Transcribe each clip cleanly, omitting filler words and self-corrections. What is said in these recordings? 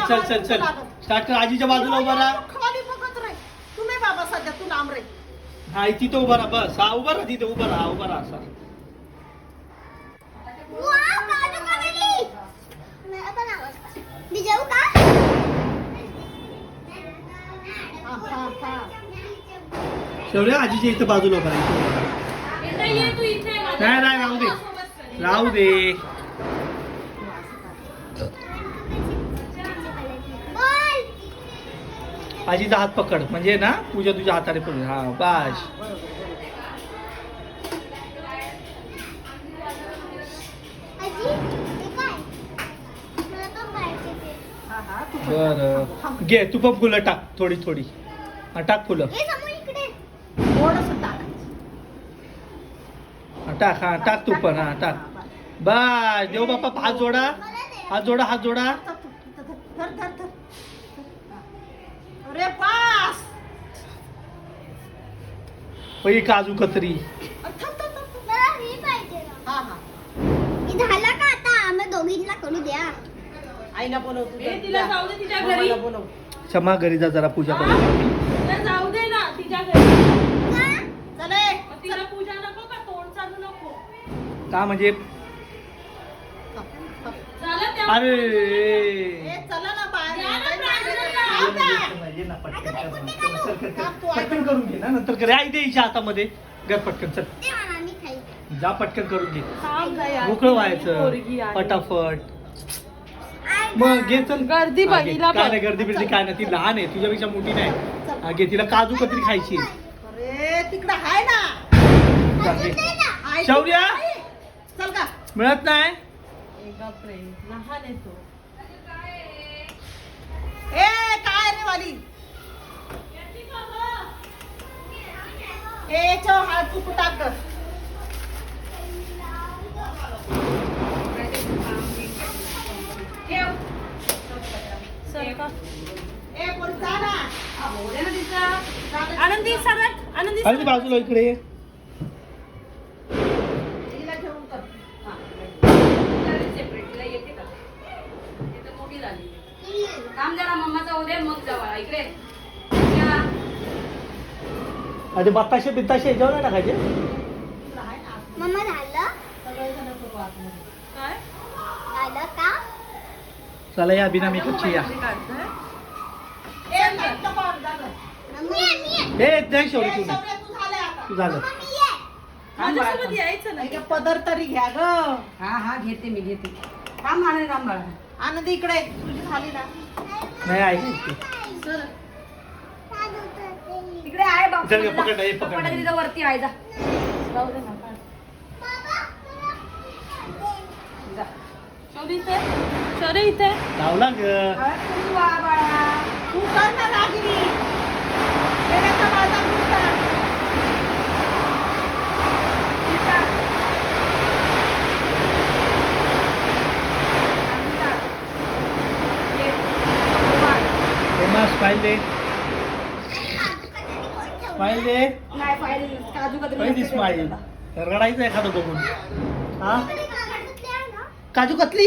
चल चल चल स्टार्ट कर. आजीच्या बाजूला उभा राहा. खाली बघत रे तुम्ही बाबा सध्या तू लांब रे. हा तिथे उभा राहा. बस हा उभा राहा. तिथे उभा राहा. उभा राहा असा. मी जाऊ का? शेवल्या आजीच्या इथे बाजूला उभा राहा. नाही नाही राहू दे राहू दे. आजीचा हात पकड म्हणजे ना पूजा तुझ्या हाताने पडून. हा बाश. बर घे तू पण फुलं टाक थोडी थोडी. हा टाक फुलं. टाक हा टाक तू पण. हा टाक. बाय देव बाप्पा हात जोडा. हात जोडा. हात जोडा. धर धर धर. अरे पास. पै काजू कतरी. हा हा झाला का आता? आम्ही दोघींना करू द्या. आईला बोलव. तिला जाऊ दे तिच्या घरी. बोलव. क्षमा घरी जा जरा पूजा करू. तिला जाऊ दे ना तिच्या घरी. चले तिला पूजा नको का तोंड चालू नको. का म्हणजे झालं त्या अरे ए चला ना बाहेर. या ना, प्रार्थना ये ना, पटकन करून घे ना नंतर करे. आई दे हिच्या हातामध्ये. घर पटकन चल ते म्हणा मी खाईल. जा पटकन करून घे. थांब ना यार. मोकळं पोरगी व्हायचं आहे. पटापट. मग घे चल. गर्दी हा, घे. बघितला काय पण. नाही गर्दी बिर्दी काय नाही. ती लहान आहे तुझ्यापेक्षा मोठी नाही. हा, घे तिला काजू कतरी खायची. अरे तिकडे आहे ना. जा, घे. आई शौर्या चल का. मिळत नाही. बापरे लहान आहे तो. ए काय रे वाली. ए चो हात तू टाक. सरका. ए कोण जा ना. आनंदी सरक. आनंदी अरे ती बाजूला इकडे ये. हिला घेऊन कर. काम जरा मम्माचा उद्या मग जावा इकडे. अरे बताशे बिताशे याच्यावर नाही टाकायचे. मम्मा झालं? काय झालं का? चला या बिना मेकअपची या. ए नको कर जा गं. मम्मी ए नाही शौर्य तू नाही. शौर्य, तू झाले आता. तू झालं. मम्मी ये. माझ्यासोबत यायचं नाही ना. का पदर तरी घ्या ग. हा हा घेते मी घेते. काम आले काम बाळा. आनंद इकडे तुझी झाली ना. नाही ऐकायची. इकडे आहे बाबा. चल गं, पकड, हे पकड. तिथं वरती आहे जा. जाऊ दे ना. जा. शौर्य इथे. शौर्य इथे. लावला ग. तू वा बाळा. तू कर ना रागिनी. येण्याचा माझा तू कर. स्माइल दे. स्माइल दे. नाही पाहिजे काजू कतरी. पहिली स्माइल. रडायचं एखादं बघून. हा काजू कतली.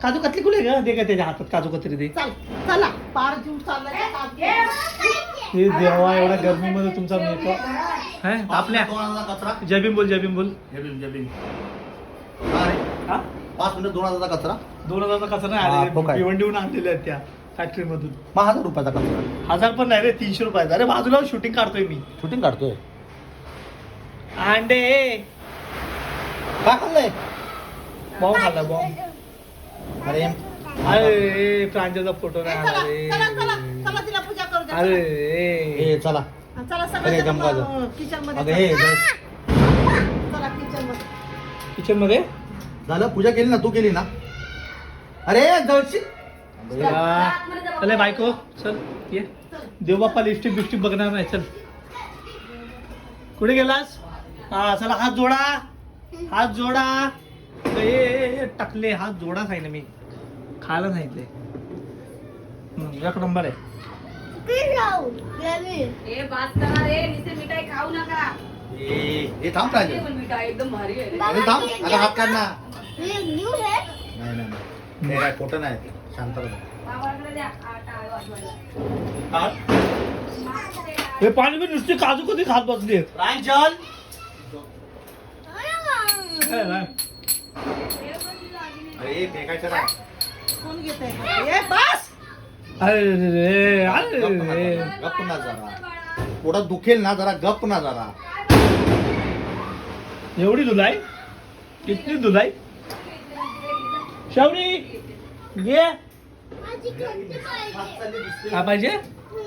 काजू कतली कुठे ग. दे ग त्याच्या हातात काजू कतरी दे. चल चला पार जीव चाललाय. हे देवा एवढ्या गर्मीमध्ये तुमचा मेकअप है आपल्या. जय बोल. जय बोल. हा 5 मिनिट 2000चा कचरा. 2000चा कचरा हा, नाही तो काय? भिवंडीहून आणलेल्या आहेत त्या फॅक्टरी मधून. 1000 रुपयाचा कचरा. 1000 पण नाही रे 300 रुपयाचा. अरे बाजूला शूटिंग काढतोय मी. शूटिंग काढतोय. अंडे काय खाल्लंय? बॉम्ब खाल्ला बॉम्ब. अरे अरे प्रांजलचा फोटो नाही आला चला चला रे. चला तिला पूजा करू दे. अरे ए चला. चला अरे, जमवा जा. सगळं किचन अगं मध्ये हे चला. जाऊ. चला किचन मध्ये. किचन मध्ये. झालं पूजा केली ना तू केली ना. अरे जळशी. चल बायको चल ये. देवबाप्पा लिपस्टिक बिस्टिक बघणार नाही. चल कुठे गेलास. हा चला हात जोडा. हात जोडा. ए टाकले हात जोडा सांगितलं मी. खायला सांगितले. एक नंबर आहे. ए बात करा रे. नुसते मिठाई खाऊ नका. हे थांब हे राहिले. पण मिठाई एकदम भारी आहे रे. अरे थांब आता हात काढ ना. न्यू है. नाही नाही नाही. हे काय खोटं नाही. शांत राहा. बाबाकडे द्या टाळ वाजवायला. हे पाणी मी नुसती काजू कधी खात बसली प्रांजल अरे फेकायचं ना कोण घेत ये बस. अरे गप्प ना अरे जरा, गप्प ना जरा पोटात दुखेल ना जरा गप्प ना जरा एवढी धुलाई किती धुलाई शावरी घे काय पाहिजे